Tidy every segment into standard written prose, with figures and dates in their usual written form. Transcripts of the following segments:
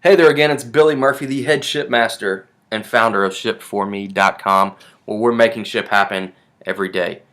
Hey there again, it's Billy Murphy, the head shipmaster and founder of Shipped4Me.com, where we're making ship happen every day.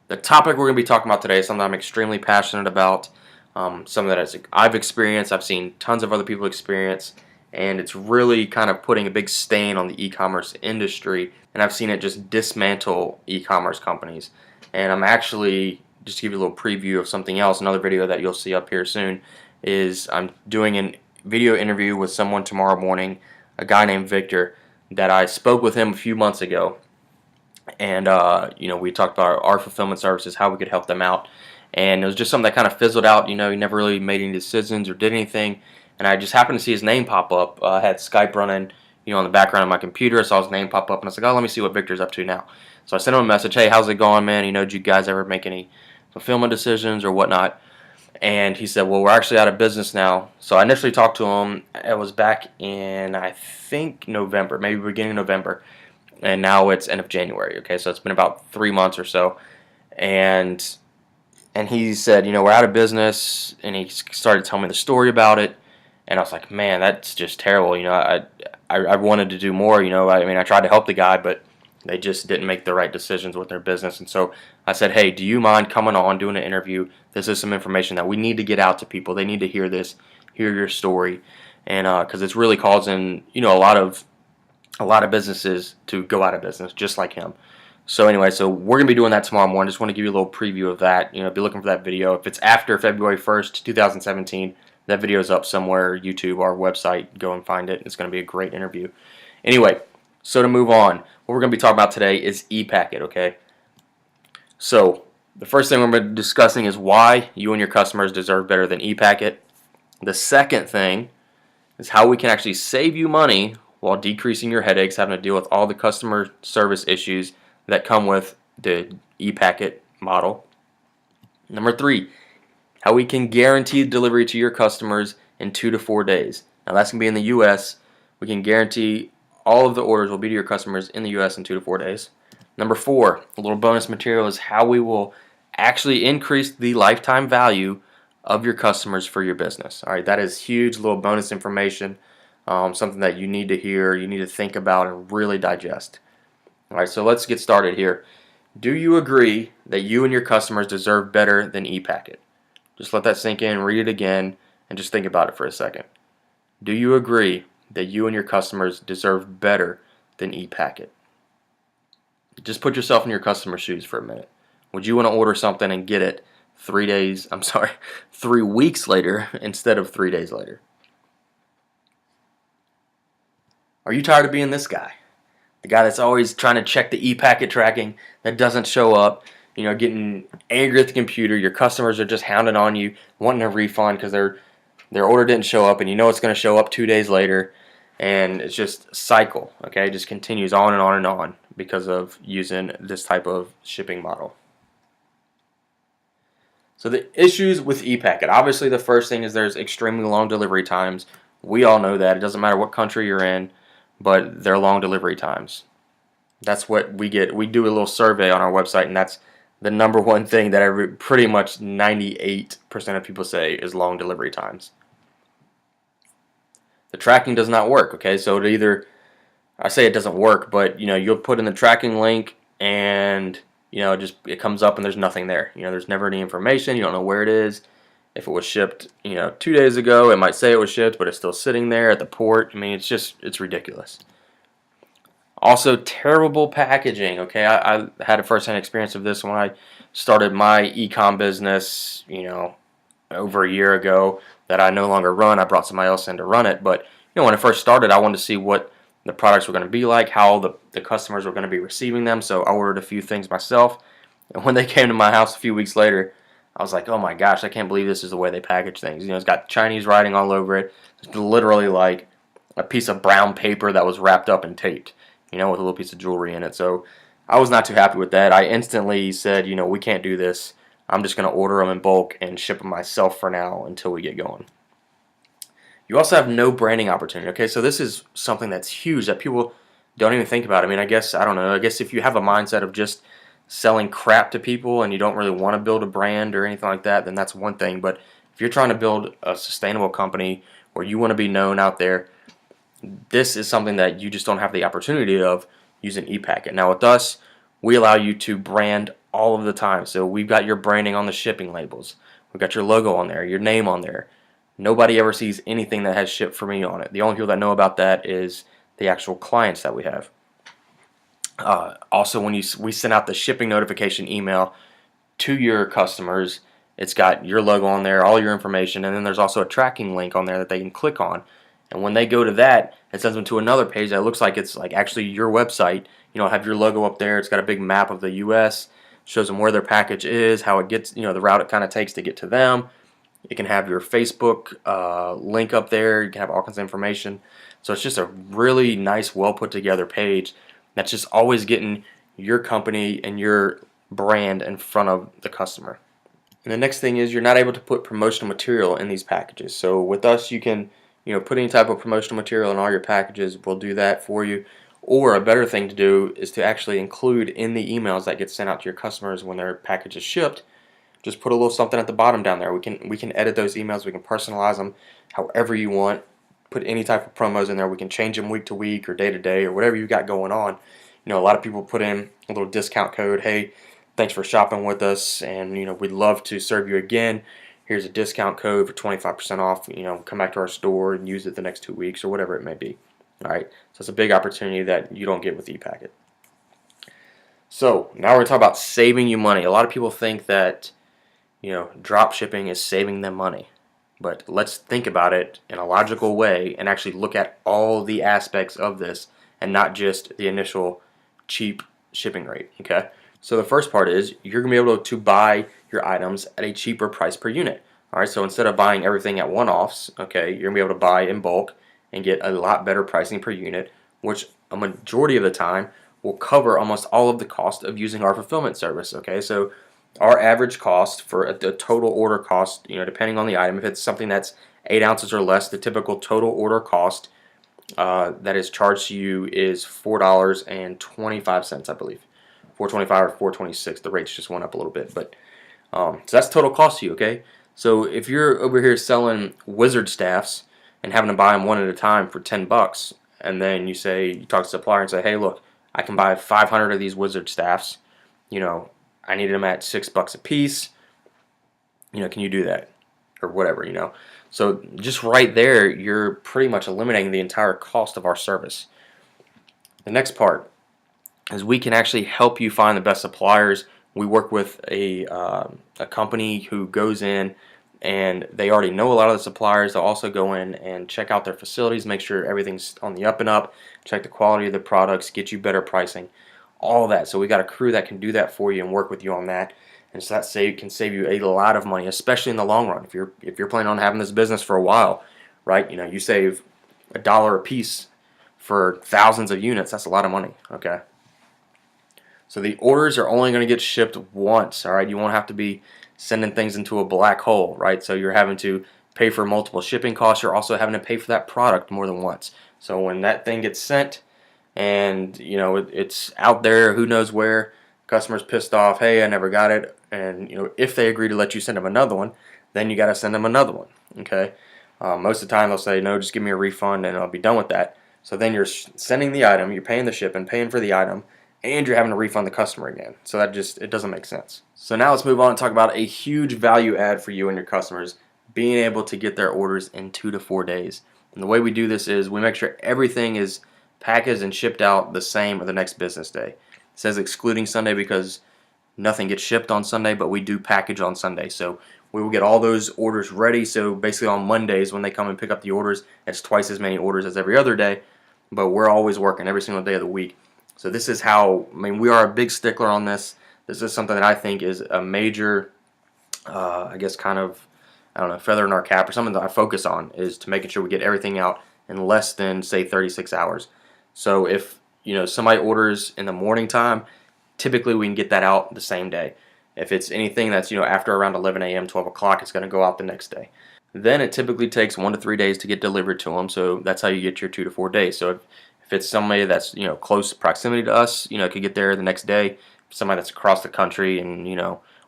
The topic we're going to be talking about today is something I'm extremely passionate about, something that I've experienced, I've seen tons of other people experience, and it's really kind of putting a big stain on the e-commerce industry, and I've seen it just dismantle e-commerce companies. And I'm actually, just to give you a little preview of something else, another video that you'll see up here soon, is I'm doing an video interview with someone tomorrow morning, a guy named Victor, that I spoke with him a few months ago, and we talked about our fulfillment services, how we could help them out, and it was just something that kind of fizzled out. He never really made any decisions or did anything, and I just happened to see his name pop up. I had Skype running, on the background of my computer. I saw his name pop up, and I was like, oh, let me see what Victor's up to now. So I sent him a message, hey, how's it going, man? Did you guys ever make any fulfillment decisions or whatnot? And he said, well, we're actually out of business now. So I initially talked to him. It was back in, I think, November, maybe beginning of November. And now it's end of January, okay? So it's been about 3 months or so. And he said, we're out of business. And he started telling me the story about it. And I was like, man, that's just terrible. I wanted to do more. I tried to help the guy, but they just didn't make the right decisions with their business. And so I said, hey, do you mind coming on, doing an interview? This is some information that we need to get out to people. They need to hear this, hear your story. And because it's really causing, a lot of businesses to go out of business, just like him. So anyway, so we're going to be doing that tomorrow morning. Just want to give you a little preview of that. Be looking for that video. If it's after February 1st, 2017, that video is up somewhere, YouTube, our website. Go and find it. It's going to be a great interview. Anyway, so to move on, what we're going to be talking about today is ePacket, okay? So the first thing we're going to be discussing is why you and your customers deserve better than ePacket. The second thing is how we can actually save you money while decreasing your headaches having to deal with all the customer service issues that come with the ePacket model. Number 3, how we can guarantee delivery to your customers in 2 to 4 days. Now that's going to be in the U.S. We can guarantee all of the orders will be to your customers in the U.S. in 2 to 4 days. Number 4, a little bonus material, is how we will actually increase the lifetime value of your customers for your business. All right, that is huge, little bonus information, something that you need to hear, you need to think about and really digest. All right, so let's get started here. Do you agree that you and your customers deserve better than ePacket? Just let that sink in, read it again, and just think about it for a second. Do you agree that you and your customers deserve better than ePacket? Just put yourself in your customer's shoes for a minute. Would you want to order something and get it 3 weeks later instead of 3 days later? Are you tired of being this guy? The guy that's always trying to check the ePacket tracking that doesn't show up, getting angry at the computer. Your customers are just hounding on you, wanting a refund because their order didn't show up, and it's going to show up 2 days later. And it's just a cycle, okay? It just continues on and on and on because of using this type of shipping model. So the issues with ePacket, obviously the first thing is there's extremely long delivery times. We all know that. It doesn't matter what country you're in, but they're long delivery times. That's what we get. We do a little survey on our website, and that's the number one thing that pretty much 98% of people say is long delivery times. The tracking does not work, okay? So I say it doesn't work, but you'll put in the tracking link and it comes up and there's nothing there. There's never any information. You don't know where it is. If it was shipped, 2 days ago, it might say it was shipped, but it's still sitting there at the port. It's ridiculous. Also, terrible packaging, okay? I had a first-hand experience of this when I started my e-com business, over a year ago that I no longer run. I brought somebody else in to run it, but when I first started, I wanted to see what the products were going to be like, how the customers were going to be receiving them, so I ordered a few things myself, and when they came to my house a few weeks later, I was like, oh my gosh, I can't believe this is the way they package things. It's got Chinese writing all over it. It's literally like a piece of brown paper that was wrapped up and taped, with a little piece of jewelry in it. So I was not too happy with that. I instantly said, we can't do this. I'm just going to order them in bulk and ship them myself for now until we get going. You also have no branding opportunity. Okay, so this is something that's huge that people don't even think about. I guess if you have a mindset of just selling crap to people and you don't really want to build a brand or anything like that, then that's one thing. But if you're trying to build a sustainable company where you want to be known out there, This is something that you just don't have the opportunity of using ePacket. Now with us, we allow you to brand all of the time. So we've got your branding on the shipping labels. We've got your logo on there, your name on there. Nobody ever sees anything that has Shipped4Me on it. The only people that know about that is the actual clients that we have. Also, when we send out the shipping notification email to your customers, it's got your logo on there, all your information, and then there's also a tracking link on there that they can click on. And when they go to that, it sends them to another page that looks like it's like actually your website. Have your logo up there. It's got a big map of the U.S. Shows them where their package is, how it gets, the route it kind of takes to get to them. It can have your Facebook link up there. You can have all kinds of information. So it's just a really nice, well put together page that's just always getting your company and your brand in front of the customer. And the next thing is you're not able to put promotional material in these packages. So with us, you can put any type of promotional material in all your packages. We'll do that for you. Or a better thing to do is to actually include in the emails that get sent out to your customers when their package is shipped. Just put a little something at the bottom down there. We can edit those emails. We can personalize them however you want. Put any type of promos in there. We can change them week to week or day to day or whatever you got going on. A lot of people put in a little discount code. Hey, thanks for shopping with us, and we'd love to serve you again. Here's a discount code for 25% off. Come back to our store and use it the next 2 weeks or whatever it may be. All right, so it's a big opportunity that you don't get with ePacket. So now we're going to talk about saving you money. A lot of people think that drop shipping is saving them money. But let's think about it in a logical way and actually look at all the aspects of this and not just the initial cheap shipping rate, okay? So the first part is you're going to be able to buy your items at a cheaper price per unit. All right, so instead of buying everything at one-offs, okay, you're going to be able to buy in bulk and get a lot better pricing per unit, which a majority of the time will cover almost all of the cost of using our fulfillment service, okay? So our average cost for the total order cost, depending on the item, if it's something that's 8 ounces or less, the typical total order cost that is charged to you is $4.25, I believe. $4.25 or $4.26. The rates just went up a little bit, but so that's total cost to you, okay? So if you're over here selling wizard staffs and having to buy them one at a time for $10, and then you talk to the supplier and say, hey, look, I can buy 500 of these wizard staffs, I needed them at $6 a piece. Can you do that? Or whatever, So just right there, you're pretty much eliminating the entire cost of our service. The next part is we can actually help you find the best suppliers. We work with a company who goes in and they already know a lot of the suppliers. They'll also go in and check out their facilities, make sure everything's on the up and up, check the quality of the products, get you better pricing. All of that. So we got a crew that can do that for you and work with you on that, and so that can save you a lot of money, especially in the long run. If you're planning on having this business for a while, right? You save $1 a piece for thousands of units. That's a lot of money. Okay. So the orders are only going to get shipped once. All right. You won't have to be sending things into a black hole, right? So you're having to pay for multiple shipping costs. You're also having to pay for that product more than once. So when that thing gets sent, and it's out there, who knows where, customer's pissed off, hey, I never got it, and if they agree to let you send them another one, then you got to send them another one, okay? Most of the time they'll say, no, just give me a refund and I'll be done with that. So then you're sending the item, you're paying the shipping, paying for the item, and you're having to refund the customer again. So it doesn't make sense. So now let's move on and talk about a huge value add for you and your customers, being able to get their orders in 2 to 4 days. And the way we do this is we make sure everything is packaged and shipped out the same or the next business day. It says excluding Sunday because nothing gets shipped on Sunday, but we do package on Sunday. So we will get all those orders ready. So basically on Mondays when they come and pick up the orders, it's twice as many orders as every other day, but we're always working every single day of the week. So this is how, we are a big stickler on this. This is something that I think is a major, I guess feather in our cap, or something that I focus on, is to making sure we get everything out in less than, say, 36 hours. So if somebody orders in the morning time, typically we can get that out the same day. If it's anything that's after around 11 a.m., 12 o'clock, it's going to go out the next day. Then it typically takes 1 to 3 days to get delivered to them. So that's how you get your 2 to 4 days. So if it's somebody that's close proximity to us, it could get there the next day. Somebody that's across the country and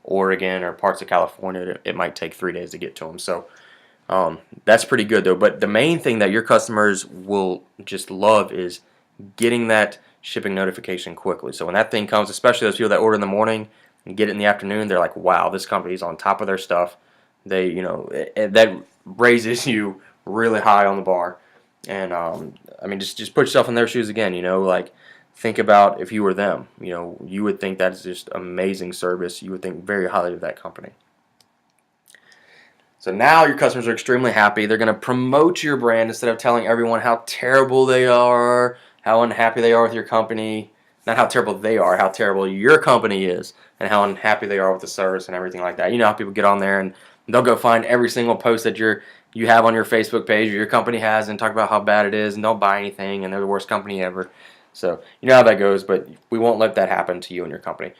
Oregon or parts of California, it might take 3 days to get to them. So That's pretty good though. But the main thing that your customers will just love is getting that shipping notification quickly. So when that thing comes, especially those people that order in the morning and get it in the afternoon, they're like, "Wow, this company's on top of their stuff." They, that raises you really high on the bar. And I mean, just put yourself in their shoes again. Like think about if you were them. You would think that's just amazing service. You would think very highly of that company. So now your customers are extremely happy. They're going to promote your brand instead of telling everyone how terrible they are, how unhappy they are with your company. Not how terrible they are, how terrible your company is, and how unhappy they are with the service and everything like that. You know how people get on there and they'll go find every single post that you have on your Facebook page or your company has and talk about how bad it is, and don't buy anything and they're the worst company ever. So you know how that goes, but we won't let that happen to you and your company.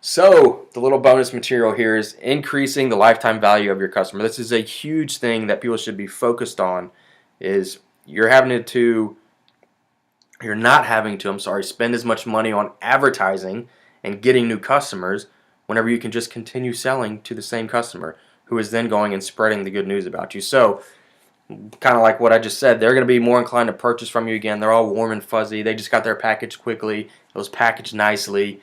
So the little bonus material here is increasing the lifetime value of your customer. This is a huge thing that people should be focused on. Is you're not having to, spend as much money on advertising and getting new customers whenever you can just continue selling to the same customer who is then going and spreading the good news about you. So kind of like what I just said, they're going to be more inclined to purchase from you again. They're all warm and fuzzy. They just got their package quickly. It was packaged nicely.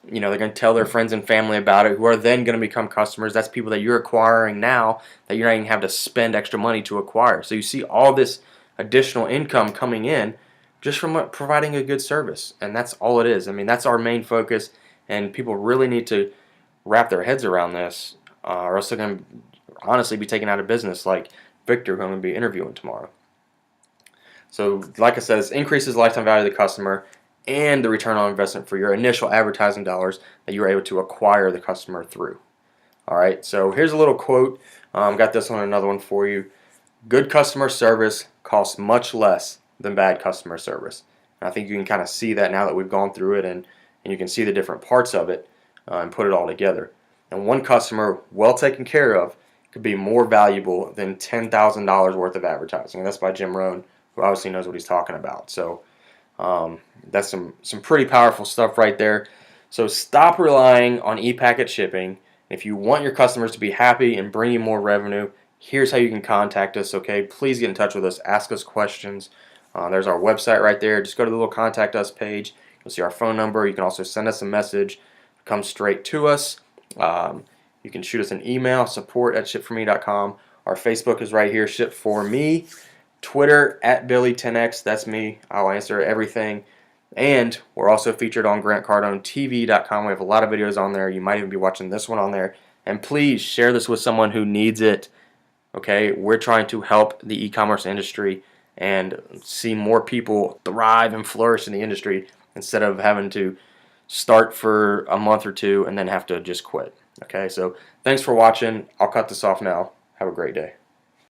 They're going to tell their friends and family about it, who are then going to become customers. That's people that you're acquiring now that you're not even having to spend extra money to acquire. So you see all this additional income coming in just from providing a good service. And that's all it is. I mean, that's our main focus, and people really need to wrap their heads around this, or else they're going to honestly be taken out of business like Victor, who I'm going to be interviewing tomorrow. So like I said, this increases the lifetime value of the customer and the return on investment for your initial advertising dollars that you were able to acquire the customer through. All right, so here's a little quote. Got this one, another one for you. Good customer service costs much less than bad customer service. And I think you can kind of see that now that we've gone through it, and you can see the different parts of it and put it all together. And one customer well taken care of could be more valuable than $10,000 worth of advertising. And that's by Jim Rohn, who obviously knows what he's talking about. So that's some pretty powerful stuff right there. So stop relying on e-packet shipping. If you want your customers to be happy and bring you more revenue, here's how you can contact us. Okay, please get in touch with us. Ask us questions. There's our website right there. Just go to the little contact us page. You'll see our phone number. You can also send us a message. Come straight to us. You can shoot us an email, support@shipped4me.com. Our Facebook is right here, Shipped4Me. Twitter @Billy10X. That's me. I'll answer everything. And we're also featured on GrantCardoneTV.com. We have a lot of videos on there. You might even be watching this one on there. And please share this with someone who needs it. Okay, we're trying to help the e-commerce industry and see more people thrive and flourish in the industry instead of having to start for a month or two and then have to just quit. Okay, so thanks for watching. I'll cut this off now. Have a great day.